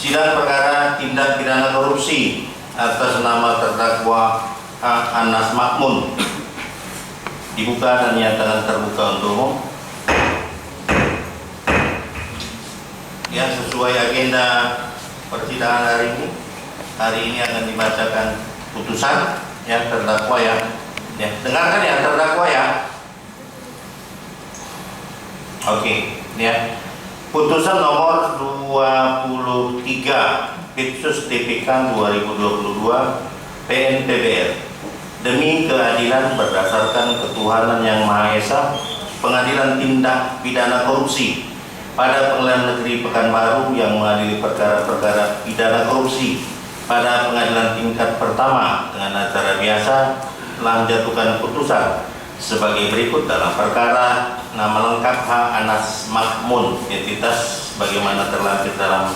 Sidang perkara tindak pidana korupsi atas nama terdakwa Anas Makmun dibuka dan dinyatakan terbuka untuk umum. Ya, sesuai agenda persidangan hari ini akan dibacakan putusan yang terdakwa ya. Dengarkan ya terdakwa ya. Oke, ya. Putusan nomor 23 Pitsus TPK 2022 PNPBR demi keadilan berdasarkan ketuhanan yang Maha Esa, Pengadilan Tindak Pidana Korupsi pada Pengadilan Negeri Pekanbaru yang mengadili perkara-perkara pidana korupsi pada pengadilan tingkat pertama dengan acara biasa telah menjatuhkan putusan sebagai berikut dalam perkara nama lengkap H. Anas Makmun, identitas sebagaimana terlampir dalam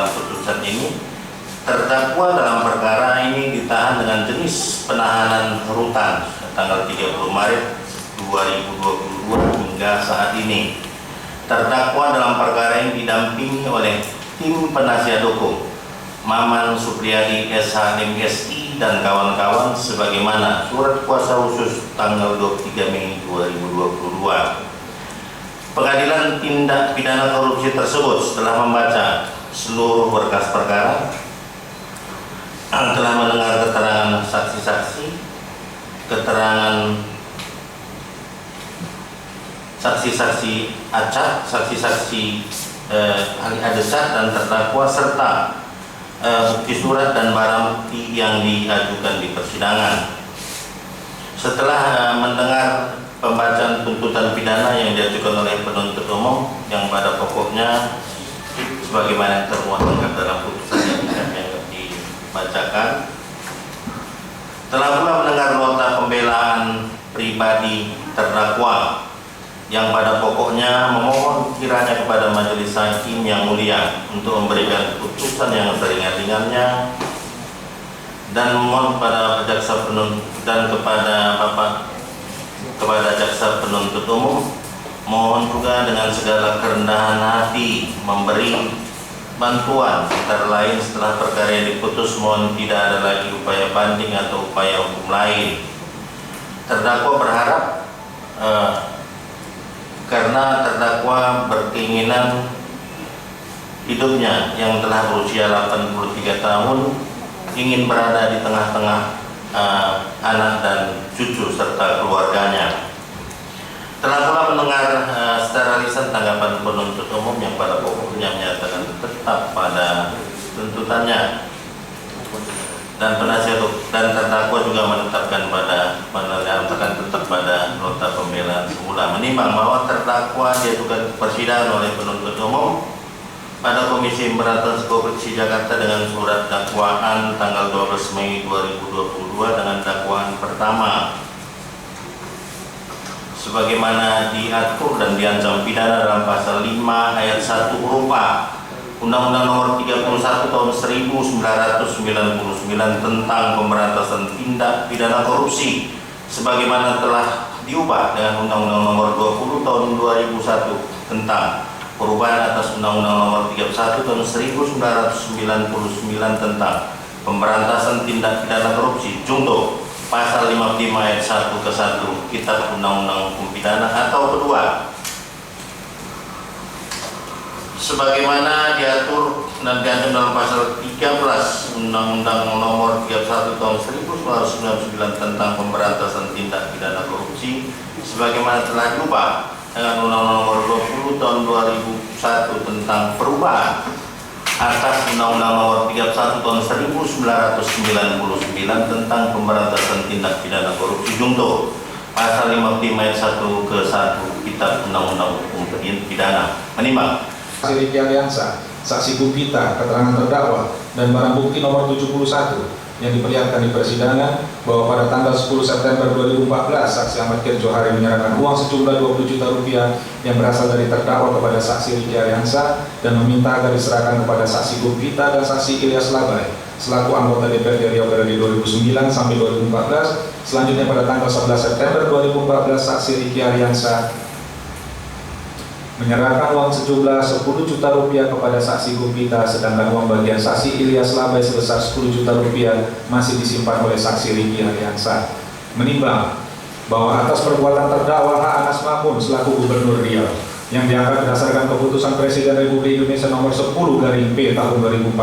putusan ini. Terdakwa dalam perkara ini ditahan dengan jenis penahanan rutan tanggal 30 Maret 2022 hingga saat ini. Terdakwa dalam perkara ini didampingi oleh tim penasihat hukum Maman Supriyadi SH MSI dan kawan-kawan sebagaimana surat kuasa khusus tanggal 23 Mei 2022. Pengadilan Tindak Pidana Korupsi tersebut setelah membaca seluruh berkas perkara, telah mendengar keterangan saksi-saksi, keterangan saksi-saksi acak, saksi-saksi ahli adesat dan terdakwa serta bukti surat dan barang bukti yang diajukan di persidangan. Setelah mendengar pembacaan tuntutan pidana yang diajukan oleh penuntut umum yang pada pokoknya sebagaimana yang termuat lengkap dalam putusan yang dibacakan, telah pula mendengar nota pembelaan pribadi terdakwa yang pada pokoknya memohon kiranya kepada majelis hakim yang mulia untuk memberikan putusan yang seringan-ringannya dan memohon kepada jaksa penuntut dan kepada jaksa penuntut umum mohon juga dengan segala kerendahan hati memberi bantuan antara lain setelah perkara yang diputus mohon tidak ada lagi upaya banding atau upaya hukum lain. Terdakwa berharap karena terdakwa berkeinginan hidupnya yang telah berusia 83 tahun ingin berada di tengah-tengah anak dan cucu serta keluarganya. Telah pula mendengar secara lisan tanggapan penuntut umum yang pada pokoknya menyatakan tetap pada tuntutannya dan penasihat dan terdakwa juga menetapkan tetap pada nota pembelaan semula, menimbang bahwa terdakwa diajukan persidangan oleh penuntut umum pada Komisi Pemberantasan Korupsi Jakarta dengan surat dakwaan tanggal 12 Mei 2022 dengan dakwaan pertama sebagaimana diatur dan diancam pidana dalam pasal 5 ayat 1 huruf A Undang-Undang Nomor 31 Tahun 1999 tentang Pemberantasan Tindak Pidana Korupsi sebagaimana telah diubah dengan Undang-Undang Nomor 20 Tahun 2001 tentang perubahan atas Undang-Undang Nomor 31 Tahun 1999 tentang Pemberantasan Tindak Pidana Korupsi junto pasal 55 ayat 1 ke 1 Kitab Undang-Undang Hukum Pidana atau kedua sebagaimana diatur dan diatur dalam pasal 13 Undang-Undang Nomor 31 Tahun 1999 tentang Pemberantasan Tindak Pidana Korupsi sebagaimana telah diubah dengan Undang-Undang Nomor 20 Tahun 2001 tentang perubahan atas Undang-Undang Nomor 31 Tahun 1999 tentang Pemberantasan Tindak Pidana Korupsi junto pasal 55 ayat 1 ke 1 Kitab Undang-Undang Hukum Pidana, menimbang saksi Riki Aliansa, saksi Gupita, keterangan terdakwa, dan barang bukti nomor 71 yang diperlihatkan di persidangan bahwa pada tanggal 10 September 2014 saksi Ahmad Kirjo Hari menyerahkan uang sejumlah 20 juta rupiah yang berasal dari terdakwa kepada saksi Riki Aliansa dan meminta agar diserahkan kepada saksi Gupita dan saksi Ilyas Labai selaku anggota DPRD Riau dari 2009 sampai 2014. Selanjutnya pada tanggal 11 September 2014 saksi Riki Aliansa menyerahkan uang sejumlah 10 juta rupiah kepada saksi Gupita, sedangkan uang bagian saksi Ilyas Labai sebesar 10 juta rupiah masih disimpan oleh saksi Riki Ariansa. Menimbang bahwa atas perbuatan terdakwa H. Anas Mamun selaku Gubernur Riau yang diangkat berdasarkan keputusan Presiden Republik Indonesia nomor 10/P tahun 2014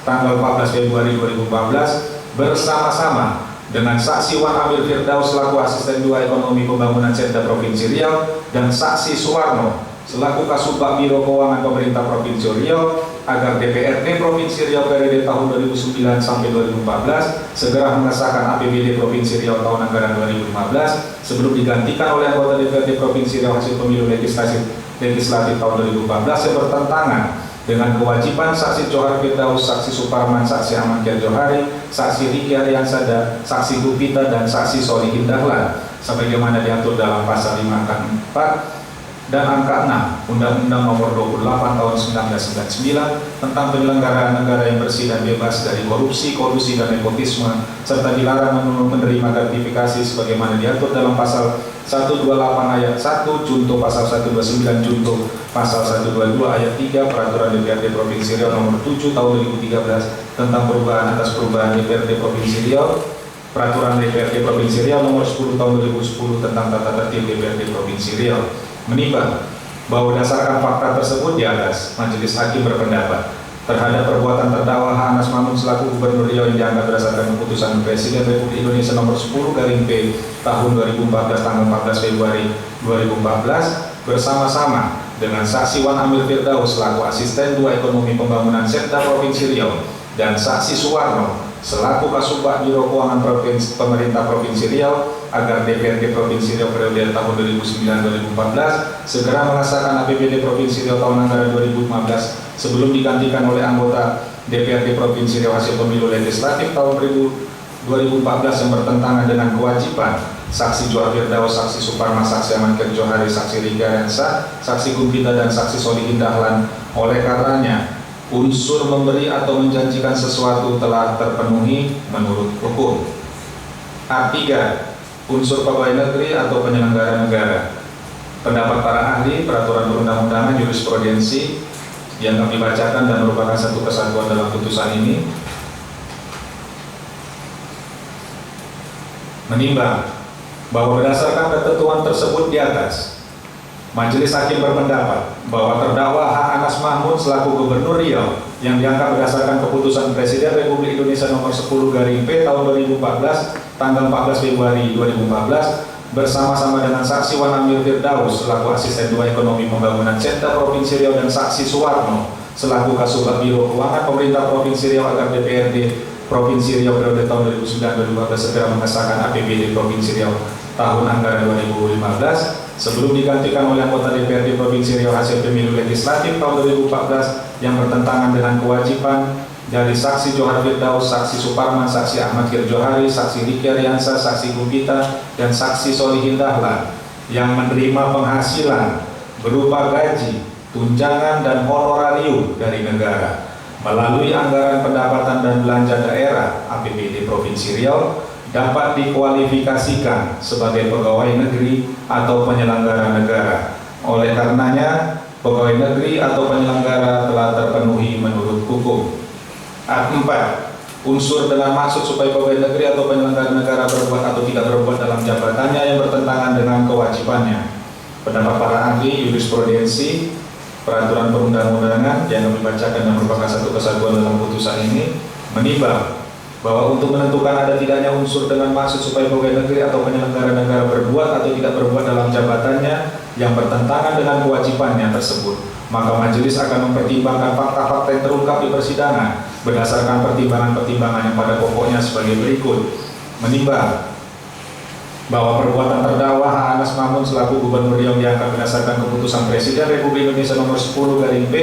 tanggal 14 Februari 2014 bersama-sama dengan saksi Wan Amir Firdaus selaku Asisten 2 Ekonomi Pembangunan Setda Provinsi Riau dan saksi Suwarno selaku Kasubag Biro Keuangan Pemerintah Provinsi Riau agar DPRD Provinsi Riau periode tahun 2009 sampai 2014 segera mengesahkan APBD Provinsi Riau tahun anggaran 2015 sebelum digantikan oleh anggota DPRD Provinsi Riau hasil pemilu legislatif tahun 2014 yang bertentangan dengan kewajiban saksi Johar Firdaus, saksi Suparman, saksi Ahmad Kiar Johari, saksi Riki Ariansa, saksi Gupita dan saksi Solihin Dahlan sebagaimana diatur dalam pasal 5 angka 4 dan angka 6 Undang-Undang Nomor 28 Tahun 1999 tentang penyelenggaraan negara yang bersih dan bebas dari korupsi, kolusi dan nepotisme serta dilarang menerima gratifikasi sebagaimana diatur dalam pasal 128 ayat 1 junto pasal 129 junto pasal 122 ayat 3 Peraturan DPRD Provinsi Riau Nomor 7 Tahun 2013 tentang perubahan atas perubahan DPRD Provinsi Riau, Peraturan DPRD Provinsi Riau Nomor 10 Tahun 2010 tentang tata tertib DPRD Provinsi Riau. Menimbang bahwa berdasarkan fakta tersebut di atas, Majelis Hakim berpendapat terhadap perbuatan terdakwa H. Anas Mamun selaku Gubernur Riau yang dianggap berdasarkan keputusan Presiden Republik Indonesia Nomor 10/P tahun 2014 tanggal 14 Februari 2014 bersama-sama dengan saksi Wan Amir Firdaus selaku Asisten 2 Ekonomi Pembangunan Setda Provinsi Riau dan saksi Suwarno selaku Kasubag Biro Keuangan Pemerintah Provinsi Riau agar DPRD Provinsi Riau periode tahun 2009-2014 segera mengesahkan APBD Provinsi Riau tahun anggaran 2015 sebelum digantikan oleh anggota DPRD Provinsi Riau hasil pemilu legislatif tahun 2014 yang bertentangan dengan kewajiban saksi Johar Firdaus, saksi Suparman, saksi Ahmad Kiar Johari, saksi Riki Ariansa, saksi Gupita dan saksi Solihin Dahlan. Oleh karenanya unsur memberi atau menjanjikan sesuatu telah terpenuhi menurut hukum. A3. Unsur pegawai negeri atau penyelenggara negara. Pendapat para ahli, peraturan perundang-undangan, jurisprudensi yang kami bacakan dan merupakan satu kesatuan dalam putusan ini menimbang bahwa berdasarkan ketentuan tersebut di atas, Majelis Hakim berpendapat bahwa terdakwa H. Anas Mamun selaku Gubernur Riau yang diangkat berdasarkan keputusan Presiden Republik Indonesia Nomor 10/P tahun 2014 tanggal 14 Februari 2014 bersama-sama dengan saksi Wan Amir Firdaus selaku Asisten 2 Ekonomi Pembangunan Setda Provinsi Riau dan saksi Suwarno selaku Kasubag Biro Keuangan Pemerintah Provinsi Riau agar DPRD Provinsi Riau periode tahun 2009-2015 segera mengesahkan APBD Provinsi Riau tahun anggaran 2015 sebelum digantikan oleh anggota DPRD Provinsi Riau hasil pemilu legislatif tahun 2014 yang bertentangan dengan kewajiban dari saksi Johar Firdaus, saksi Suparman, saksi Ahmad Kiar Johari, saksi Riki Ariansa, saksi Gupita dan saksi Solihin Dahlan yang menerima penghasilan berupa gaji, tunjangan dan honorarium dari negara melalui anggaran pendapatan dan belanja daerah APBD Provinsi Riau dapat dikualifikasikan sebagai pegawai negeri atau penyelenggara negara. Oleh karenanya, pegawai negeri atau penyelenggara telah terpenuhi menurut hukum. A4. Unsur dengan maksud supaya pegawai negeri atau penyelenggara negara berbuat atau tidak berbuat dalam jabatannya yang bertentangan dengan kewajibannya. Pendapat para ahli, jurisprudensi, peraturan perundang-undangan yang kami bacakan dan merupakan satu kesatuan dalam putusan ini menimbang bahwa untuk menentukan ada tidaknya unsur dengan maksud supaya pegawai negeri atau penyelenggara negara berbuat atau tidak berbuat dalam jabatannya yang bertentangan dengan kewajibannya tersebut, maka majelis akan mempertimbangkan fakta-fakta yang terungkap di persidangan berdasarkan pertimbangan-pertimbangan yang pada pokoknya sebagai berikut. Menimbang bahwa perbuatan terdakwa H. Anas Mamun selaku Gubernur Riau diangkat berdasarkan keputusan Presiden Republik Indonesia Nomor 10/P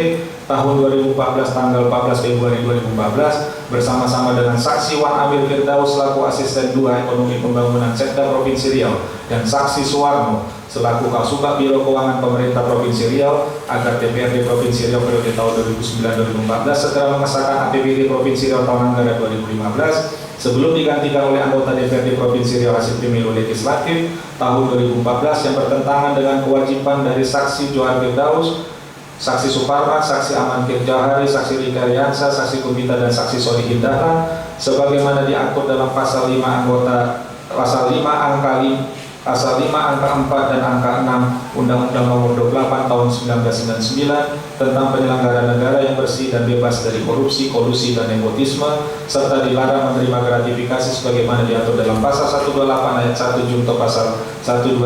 tahun 2014 tanggal 14 Februari 2014 bersama-sama dengan saksi Wan Amir Firdaus selaku Asisten 2 Ekonomi Pembangunan Sekda Provinsi Riau dan saksi Suwarno selaku Kasubag Biro Keuangan Pemerintah Provinsi Riau agar DPRD Provinsi Riau periode tahun 2009-2014 segera mengesahkan APBD Provinsi Riau tahun anggaran 2015 sebelum digantikan oleh anggota DPRD Provinsi Riau hasil pemilu legislatif tahun 2014 yang bertentangan dengan kewajiban dari saksi Johar Firdaus, saksi Suparman, saksi Aman Kirjahari, saksi Rika Riansa, saksi Kubita dan saksi Solihin Dahlan sebagaimana diatur dalam pasal 5 angka 4 dan angka 6 Undang-Undang Nomor 28 Tahun 1999 tentang penyelenggaraan negara yang bersih dan bebas dari korupsi, kolusi, dan nepotisme serta dilarang menerima gratifikasi sebagaimana diatur dalam pasal 128 ayat 1 junto pasal 129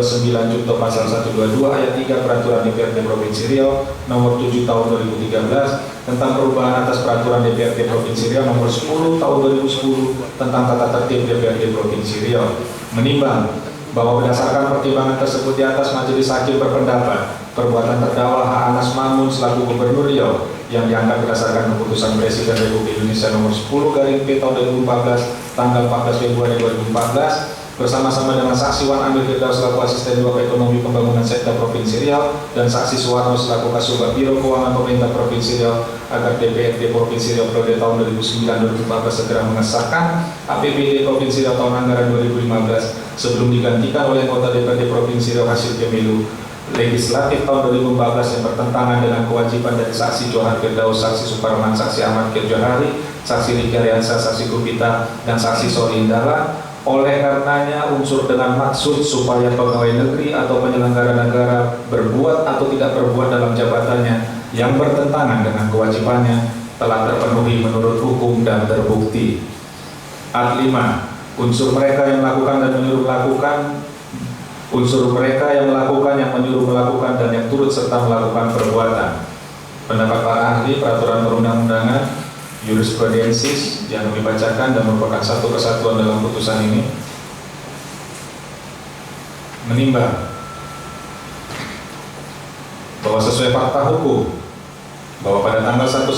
junto pasal 122 ayat 3 Peraturan DPRD Provinsi Riau Nomor 7 Tahun 2013 tentang perubahan atas Peraturan DPRD Provinsi Riau Nomor 10 Tahun 2010 tentang tata tertib DPRD Provinsi Riau. Menimbang bahwa berdasarkan pertimbangan tersebut di atas, majelis hakim berpendapat perbuatan terdakwa H. Anas Mamun selaku Gubernur Riau yang diangkat berdasarkan keputusan Presiden Republik Indonesia Nomor 10/P tahun 2014 tanggal 14 Februari 2014 bersama-sama dengan saksi Wan Amir Firdaus selaku Asisten 2 Ekonomi Pembangunan Sekda Provinsi Riau dan saksi Suwarno selaku Kasubag Biro Keuangan Pemerintah Provinsi Riau agar DPRD Provinsi Riau periode tahun 2009-2014 segera mengesahkan APBD Provinsi Riau tahun anggaran 2015 sebelum digantikan oleh anggota DPRD Provinsi Riau hasil pemilu legislatif tahun 2014 yang bertentangan dengan kewajiban dari saksi Johar Firdaus, saksi Suparman, saksi Ahmad Kirjahari, saksi Rika Riansa, saksi Kubita, dan saksi Solihin Dahlan. Oleh karenanya unsur dengan maksud supaya pegawai negeri atau penyelenggara negara berbuat atau tidak berbuat dalam jabatannya yang bertentangan dengan kewajibannya telah terpenuhi menurut hukum dan terbukti. Art. 5. Unsur mereka yang melakukan dan menyuruh melakukan, yang menyuruh melakukan dan yang turut serta melakukan perbuatan. Pendapat para ahli peraturan perundang-undangan jurisprudensis yang kami bacakan dan merupakan satu kesatuan dalam putusan ini. Menimbang bahwa sesuai fakta hukum bahwa pada tanggal 1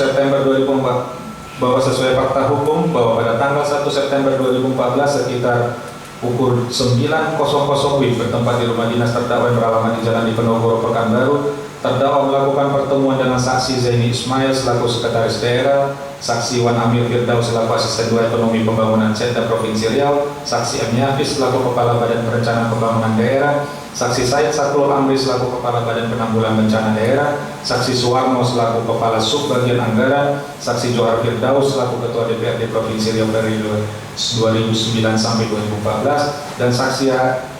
September 2014 sekitar pukul 9.00 WIB bertempat di rumah dinas terdakwa yang beralamat di Jalan Diponegoro, Pekanbaru, terdakwa melakukan pertemuan dengan saksi Zaini Ismail selaku Sekretaris Daerah, saksi Wan Amir Firdaus selaku Asisten 2 Ekonomi Pembangunan Sekda Provinsi Riau, saksi M. Yafis selaku Kepala Badan Perencanaan Pembangunan Daerah, saksi Said Sakrul Amri selaku Kepala Badan Penanggulangan Bencana Daerah, saksi Suwarno selaku Kepala Sub Bagian Anggaran, saksi Johar Firdaus selaku Ketua DPRD Provinsi Riau periode 2009 sampai 2014, dan saksi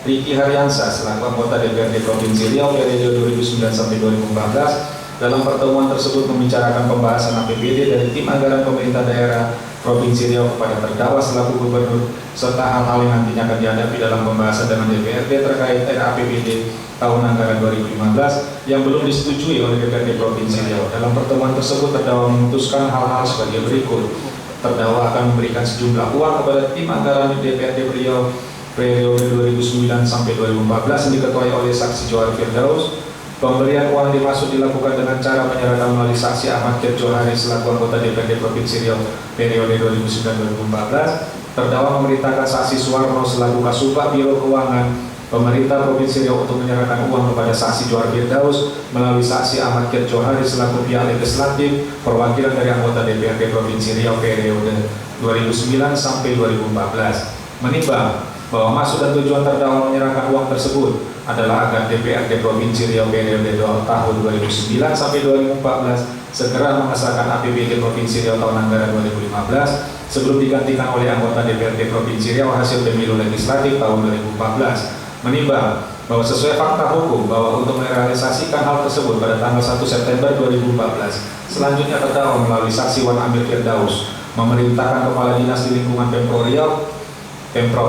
Riki Haryansa selaku anggota DPRD Provinsi Riau periode 2009 sampai 2014. Dalam pertemuan tersebut membicarakan pembahasan APBD dari tim anggaran pemerintah daerah Provinsi Riau kepada terdakwa selaku gubernur serta hal-hal yang nantinya akan dihadapi dalam pembahasan dengan DPRD terkait RAPBD tahun anggaran 2015 yang belum disetujui oleh DPRD Provinsi Riau. Dalam pertemuan tersebut terdakwa memutuskan hal-hal sebagai berikut. Terdakwa akan memberikan sejumlah uang kepada tim anggaran DPRD Riau periode 2009 sampai 2014 yang diketuai oleh saksi Johar Firdaus. Pemberian uang dimaksud dilakukan dengan cara menyerahkan melalui saksi Ahmad Kirjahari selaku anggota DPRD Provinsi Riau periode 2009-2014. Terdakwa memerintahkan saksi Suwarno selaku Kasubag Biro Keuangan Pemerintah Provinsi Riau untuk menyerahkan uang kepada saksi Johar Firdaus melalui saksi Ahmad Kirjahari selaku pihak legislatif perwakilan dari anggota DPRD Provinsi Riau periode 2009 sampai 2014. Menimbang bahwa maksud dan tujuan terdakwa menyerahkan uang tersebut adalah agar DPRD Provinsi Riau periode tahun 2009 sampai 2014 segera mengesahkan APBD Provinsi Riau tahun anggaran 2015 sebelum digantikan oleh anggota DPRD Provinsi Riau hasil pemilu legislatif tahun 2014. Menimbang bahwa sesuai fakta hukum bahwa untuk merealisasikan hal tersebut pada tanggal 1 September 2014 selanjutnya terdakwa melalui saksi Wan Amir Firdaus memerintahkan Kepala Dinas di lingkungan Pemprov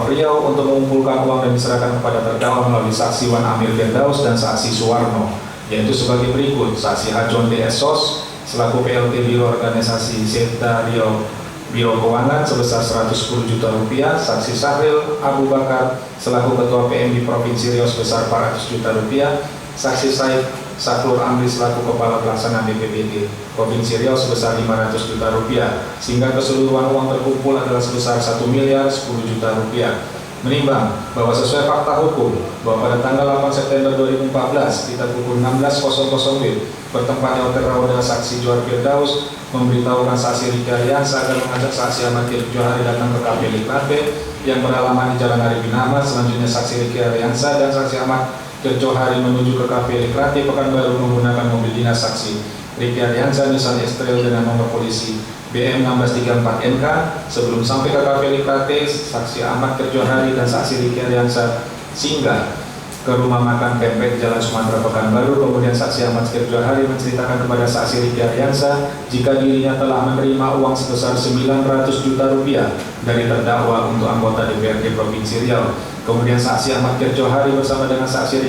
Riau untuk mengumpulkan uang dan diserahkan kepada terdakwa melalui saksi Wan Amir Firdaus dan saksi Suwarno, yaitu sebagai berikut: saksi Hajon D. Sos selaku PLT Biro Organisasi Sekda Riau Biro Keuangan sebesar 110 juta rupiah, saksi Sahril Abu Bakar selaku Ketua PMI Provinsi Riau sebesar 400 juta rupiah, saksi Said Saklur Amri selaku Kepala Pelaksana BPBD Provinsi Riau sebesar 500 juta rupiah, sehingga keseluruhan uang terkumpul adalah sebesar 1 miliar 10 juta rupiah. Menimbang bahwa sesuai fakta hukum bahwa pada tanggal 8 September 2014 sekitar pukul 16.00 WIB bertempat di Hotel Rawda, saksi Johar Firdaus memberitahukan saksi Riki Ariansa agar mengajak saksi Ahmad Kirip Johari datang ke Kafe Likrate yang beralaman di Jalan Arifin Ahmad. Selanjutnya saksi Riki Ariansa dan saksi Ahmad Kirip Johari menuju ke Kafe Likrate Pekanbaru menggunakan mobil dinas saksi Riki Ariansa Nissan X-Trail dengan nomor polisi BM 1634 NK. Sebelum sampai ke Kafe Likrate, saksi Ahmad Kirip Johari dan saksi Riki Ariansa singgah ke rumah makan Pempek Jalan Sumatera Pekanbaru. Kemudian saksi Ahmad Kirip Johari menceritakan kepada saksi Riki Ariansa jika dirinya telah menerima uang sebesar 900 juta rupiah dari terdakwa untuk anggota DPRD Provinsi Riau. Kemudian saksi Ahmad Kirip Johari bersama dengan saksi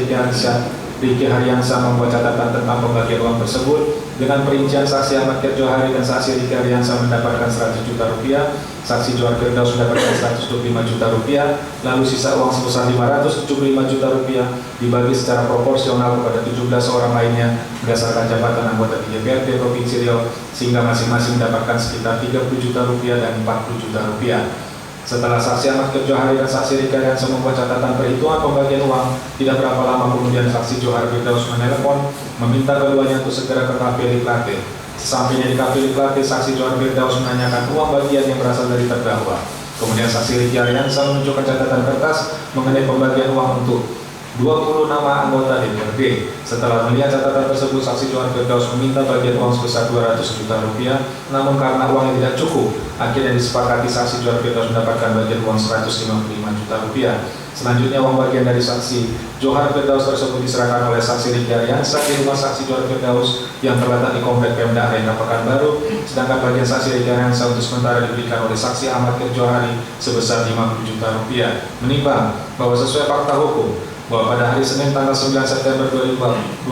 Riki Ariansa membuat catatan tentang pembagian uang tersebut dengan perincian saksi Ahmad Kirip Johari dan saksi Riki Ariansa mendapatkan 100 juta rupiah, saksi Johar Firdaus mendapatkan 125 juta rupiah, lalu sisa uang sebesar 575 juta rupiah dibagi secara proporsional kepada 17 orang lainnya berdasarkan jabatan anggota DPRD Provinsi Riau, sehingga masing-masing mendapatkan sekitar 30 juta rupiah dan 40 juta rupiah. Setelah saksi Ahmad Kirip Johari dan saksi Riki Ariansa membuat catatan perhitungan pembagian uang, tidak berapa lama kemudian saksi Johar Firdaus menelepon meminta keduanya untuk segera ke Kafe Likrate. Sesampainya di Kafe Likrate, saksi Johar Firdaus menanyakan uang bagian yang berasal dari terdakwa. Kemudian saksi Riki Ariansa menunjukkan catatan kertas mengenai pembagian uang untuk 20 nama anggota DPRD. Setelah melihat catatan tersebut, saksi Johar Firdaus meminta bagian uang sebesar 200 juta rupiah. Namun karena uangnya tidak cukup, akhirnya disepakati saksi Johar Firdaus mendapatkan bagian uang 155 juta rupiah. Selanjutnya uang bagian dari saksi Johar Firdaus tersebut diserahkan oleh saksi Riki Ariansa di rumah saksi Johar Firdaus yang terletak di Komplek Pemda Arena Pekanbaru, sedangkan bagian saksi Riki Ariansa untuk sementara diberikan oleh saksi Ahmad Kirip Johari sebesar 50 juta rupiah. Menimbang bahwa sesuai fakta hukum bahwa pada hari Senin tanggal 9 September 2014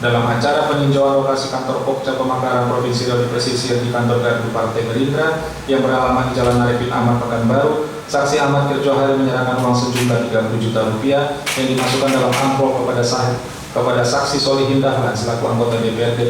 dalam acara peninjauan lokasi kantor Pokja Pemekaran Provinsi Riau di Pesisir di kantor Gardu Partai Gerindra yang beralamat di Jalan Arifin Ahmad Pekanbaru, saksi Ahmad Kirip Johari menyerahkan uang sejumlah 30 juta rupiah yang dimasukkan dalam amplop kepada saksi Solihin Dahlan selaku anggota DPRD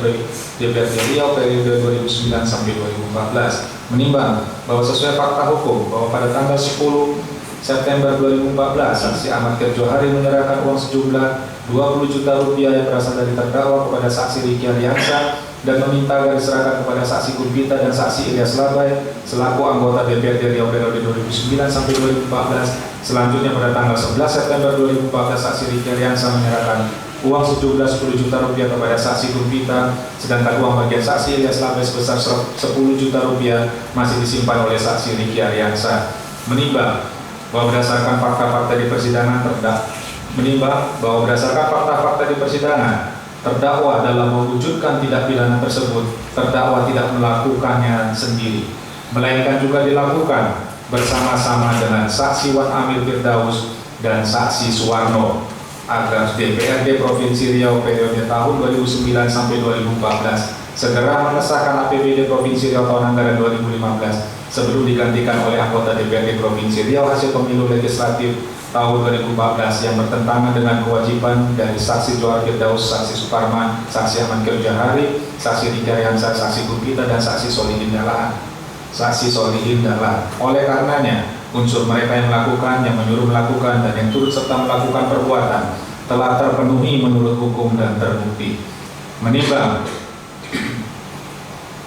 Riau periode 2009 sampai 2014. Menimbang bahwa sesuai fakta hukum bahwa pada tanggal 10 September 2014, saksi Ahmad Kirip Johari menyerahkan uang sejumlah 20 juta rupiah yang berasal dari terdakwa kepada saksi Riki Ariansa dan meminta agar diserahkan kepada saksi Gurpita dan saksi Ilyas Labai selaku anggota DPRD Riau periode 2009 sampai 2014. Selanjutnya pada tanggal 11 September 2014, saksi Riki Ariansa menyerahkan uang sejumlah 10 juta rupiah kepada saksi Gurpita, sedangkan uang bagian saksi Ilyas Labai sebesar 10 juta rupiah masih disimpan oleh saksi Riki Ariansa. Menimbang bahwa berdasarkan fakta-fakta di persidangan, terdakwa dalam mewujudkan tindak pidana tersebut, terdakwa tidak melakukannya sendiri, melainkan juga dilakukan bersama-sama dengan saksi Wan Amir Firdaus dan saksi Suwarno agar DPRD Provinsi Riau periode tahun 2009 sampai 2014 segera mengesahkan APBD Provinsi Riau tahun anggaran 2015 sebelum digantikan oleh anggota DPRD Provinsi Riau hasil pemilu legislatif tahun 2014 yang bertentangan dengan kewajiban dari saksi Johar Firdaus, saksi Suparman, saksi Ahmad Kirip Johari, saksi Riki Ariansa, saksi Gurpita dan saksi Solihin Dahlan. Oleh karenanya, unsur mereka yang melakukan, yang menyuruh melakukan, dan yang turut serta melakukan perbuatan telah terpenuhi menurut hukum dan terbukti. Menimbang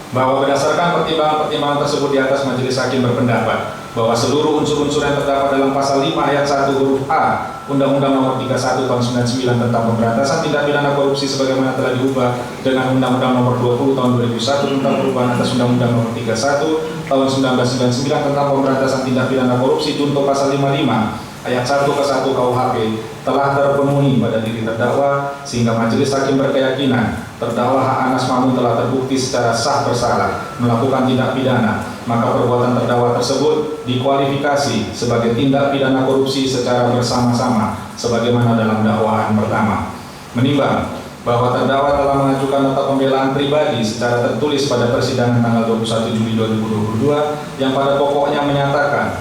bahwa berdasarkan pertimbangan-pertimbangan tersebut di atas, majelis hakim berpendapat bahwa seluruh unsur-unsur yang terdapat dalam pasal 5 ayat 1 huruf A Undang-Undang Nomor 31 Tahun 99 tentang pemberantasan tindak pidana korupsi sebagaimana telah diubah dengan Undang-Undang Nomor 20 Tahun 2001 tentang perubahan atas Undang-Undang Nomor 31 Tahun 1999 tentang pemberantasan tindak pidana korupsi junto pasal 55 ayat 1 ke 1 KUHP telah terpenuhi pada diri terdakwa, sehingga majelis hakim berkeyakinan terdakwa H. Anas Mamun telah terbukti secara sah bersalah melakukan tindak pidana, maka perbuatan terdakwa tersebut dikualifikasi sebagai tindak pidana korupsi secara bersama-sama sebagaimana dalam dakwaan pertama. Menimbang bahwa terdakwa telah mengajukan nota pembelaan pribadi secara tertulis pada persidangan tanggal 21 Juli 2022 yang pada pokoknya menyatakan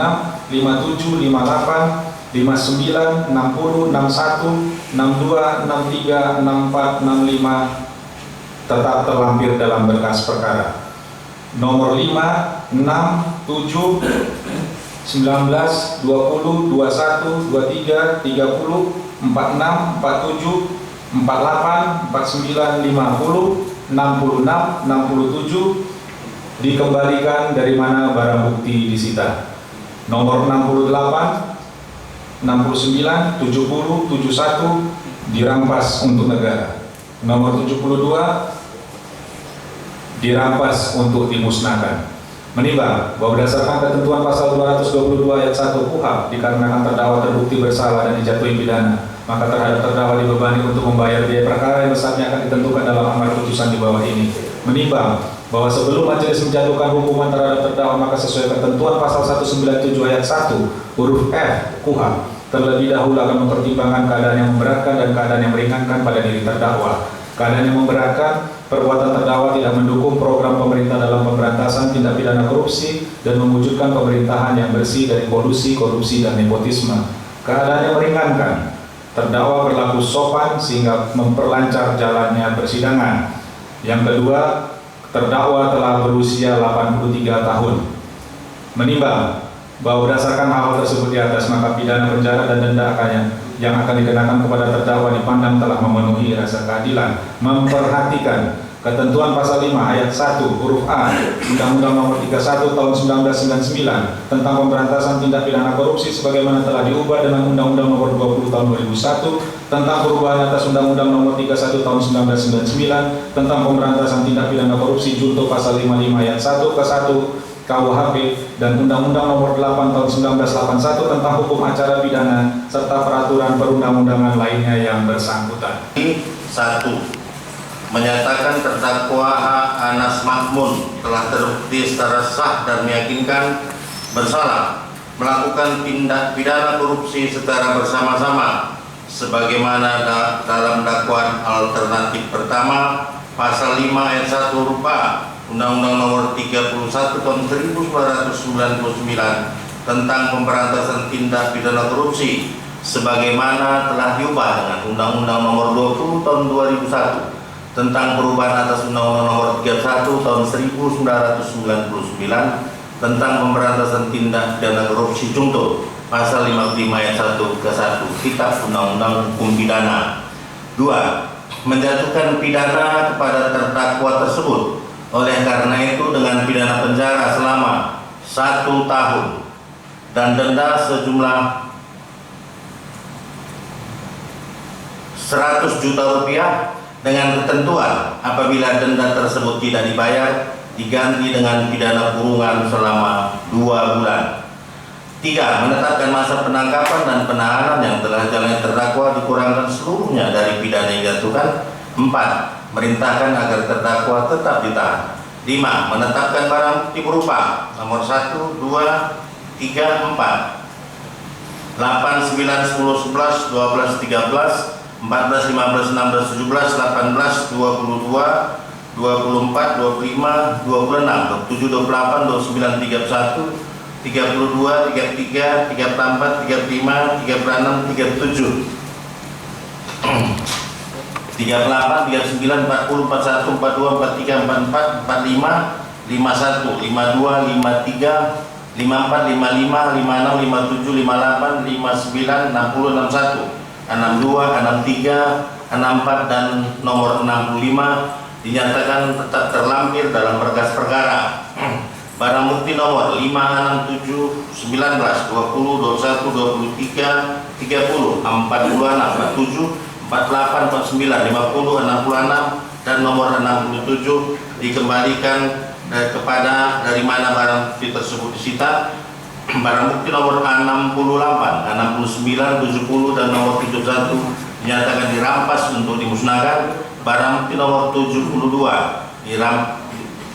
57, 58, 59, 60, 61, 62, 63, 64, 65 tetap terlampir dalam berkas perkara. Nomor 5, 6, 7, 19, 20, 21, 23, 30, 46, 47, 48, 49, 50, 66, 67 dikembalikan dari mana barang bukti disita. Nomor 68, 69, 70, 71 dirampas untuk negara. Nomor 72 dirampas untuk dimusnahkan. Menimbang bahwa berdasarkan ketentuan pasal 222 ayat 1 KUHP dikarenakan terdakwa terbukti bersalah dan dijatuhi pidana, maka terhadap terdakwa dibebani untuk membayar biaya perkara yang besarnya akan ditentukan dalam amar putusan di bawah ini. Menimbang bahwa sebelum majelis menjatuhkan hukuman terhadap terdakwa, maka sesuai ketentuan pasal 197 ayat 1 huruf F KUHP terlebih dahulu akan mempertimbangkan keadaan yang memberatkan dan keadaan yang meringankan pada diri terdakwa. Keadaan yang memberatkan, perbuatan terdakwa tidak mendukung program pemerintah dalam pemberantasan tindak pidana korupsi dan mewujudkan pemerintahan yang bersih dari kolusi, korupsi, dan nepotisme. Keadaan yang meringankan, terdakwa berlaku sopan sehingga memperlancar jalannya persidangan. Yang kedua, terdakwa telah berusia 83 tahun. Menimbang bahwa berdasarkan hal tersebut di atas, maka pidana penjara dan denda yang akan dikenakan kepada terdakwa dipandang telah memenuhi rasa keadilan. Memperhatikan ketentuan pasal 5 ayat 1 huruf A Undang-Undang Nomor 31 Tahun 1999 tentang pemberantasan tindak pidana korupsi sebagaimana telah diubah dengan Undang-Undang Nomor 20 Tahun 2001 tentang perubahan atas Undang-Undang Nomor 31 Tahun 1999 tentang pemberantasan tindak pidana korupsi junto pasal 55 ayat 1 ke 1 KUHP, dan Undang-Undang Nomor 8 Tahun 1981 tentang Hukum Acara Pidana serta peraturan perundang-undangan lainnya yang bersangkutan. 1. Menyatakan terdakwa Anas Mahmun telah terbukti secara sah dan meyakinkan bersalah melakukan tindak pidana korupsi secara bersama-sama sebagaimana dalam dakwaan alternatif pertama pasal 5 ayat 1 rupa Undang-Undang Nomor 31 Tahun 1999 tentang pemberantasan tindak pidana korupsi sebagaimana telah diubah dengan Undang-Undang Nomor 20 Tahun 2001 tentang perubahan atas Undang-Undang Nomor 31 Tahun 1999 tentang pemberantasan tindak pidana korupsi contoh pasal 55 ayat 1 ke 1 Kitab Undang-Undang Hukum Pidana. 2. Menjatuhkan pidana kepada terdakwa tersebut oleh karena itu dengan pidana penjara selama 1 tahun dan denda sejumlah 100 juta rupiah dengan ketentuan apabila denda tersebut tidak dibayar diganti dengan pidana kurungan selama 2 bulan. 3. Menetapkan masa penangkapan dan penahanan yang telah dijalani terdakwa dikurangkan seluruhnya dari pidana yang dijatuhkan. 4. Merintahkan agar terdakwa tetap ditahan. 5. Menetapkan barang bukti berupa nomor 1, 2, 3, 4, 8, 9, 10, 11, 12, 13, 14, 15, 16, 17, 18, 22, 24, 25, 26, 27, 28, 29, 31, 32, 33, 34, 35, 36, 37, 38, 39, 40, 41, 42, 43, 44, 45, 56, 57, 58, 59, 60, 61, 62, 63, 64 dan nomor 65 dinyatakan tetap terlampir dalam berkas perkara. Barang bukti nomor 5, 6, 7, 19, 20, 21, 23, 30, 4, 26, 47, 48, 49, 50, 66 dan nomor 67 dikembalikan kepada dari mana barang bukti tersebut disita. Barang bukti nomor 68, 69, 70 dan nomor 71 dinyatakan dirampas untuk dimusnahkan. Barang bukti nomor 72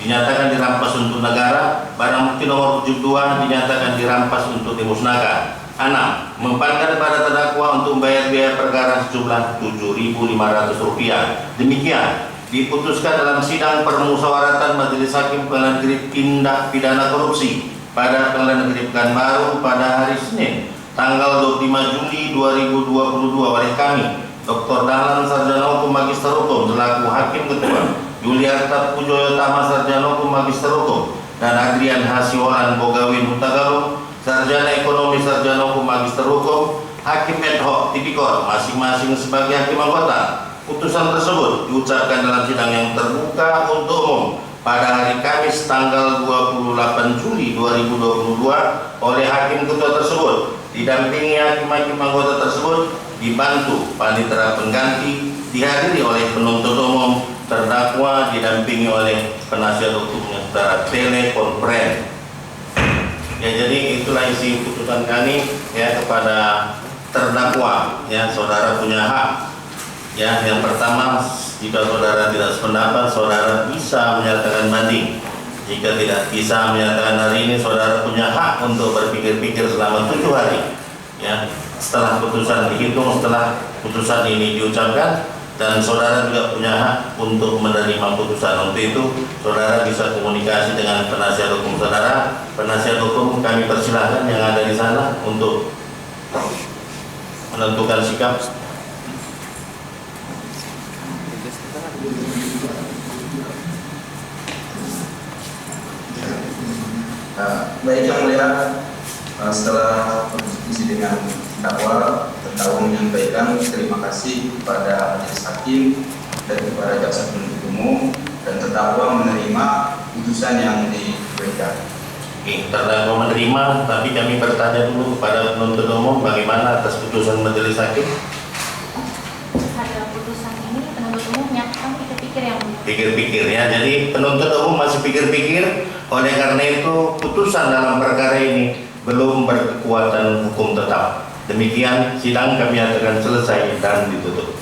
dinyatakan dirampas untuk negara. Barang bukti nomor 72 dinyatakan dirampas untuk dimusnahkan. 6. Mempanggil pada terdakwa untuk membayar biaya perkara sejumlah Rp7.500. Demikian diputuskan dalam sidang permusyawaratan Majelis Hakim Pengadilan Negeri Tindak Pidana Korupsi pada Pengadilan Negeri Pekanbaru pada hari Senin tanggal 25 Juli 2022 oleh kami Dr. Dahlan Sarjana Hukum Magister Hukum selaku Hakim Ketua, Yuliarta Pujoyotama Sarjana Hukum Magister Hukum, dan Adrian Hasiolan Bogawin Hutagalung Sarjana Ekonomi Sarjana Hukum Magister Hukum, Hakim ad hoc Tipikor masing-masing sebagai hakim anggota. Putusan tersebut diucapkan dalam sidang yang terbuka untuk umum pada hari Kamis tanggal 28 Juli 2022 oleh Hakim Ketua tersebut didampingi hakim-hakim anggota tersebut, dibantu panitera pengganti, dihadiri oleh penuntut umum, terdakwa didampingi oleh penasihat hukumnya secara telekonferensi. Ya, jadi itulah isi putusan kami ya kepada terdakwa. Ya, saudara punya hak. Ya, yang pertama, jika saudara tidak sependapat, saudara bisa menyatakan banding. Jika tidak bisa menyatakan hari ini, saudara punya hak untuk berpikir-pikir selama 7 hari. Ya, setelah putusan dihitung, setelah putusan ini diucapkan, dan saudara juga punya hak untuk menerima putusan. Untuk itu, saudara bisa komunikasi dengan penasihat hukum saudara. Penasihat hukum kami persilahkan yang ada di sana untuk menentukan sikap. Baik yang mulia, setelah berdiskusi dengan terdakwa, terdakwa menyampaikan terima kasih kepada majelis hakim dan kepada jaksa penuntut umum, dan terdakwa menerima putusan yang diberikan. Terdakwa menerima, tapi kami bertanya dulu kepada penuntut umum bagaimana atas putusan majelis hakim. Terhadap putusan ini penuntut umum menyatakan pikir-pikir yang pikir-pikir ya. Jadi penuntut umum masih pikir-pikir. Oleh karena itu putusan dalam perkara ini belum berkekuatan hukum tetap. Demikian sidang kami nyatakan selesai dan ditutup.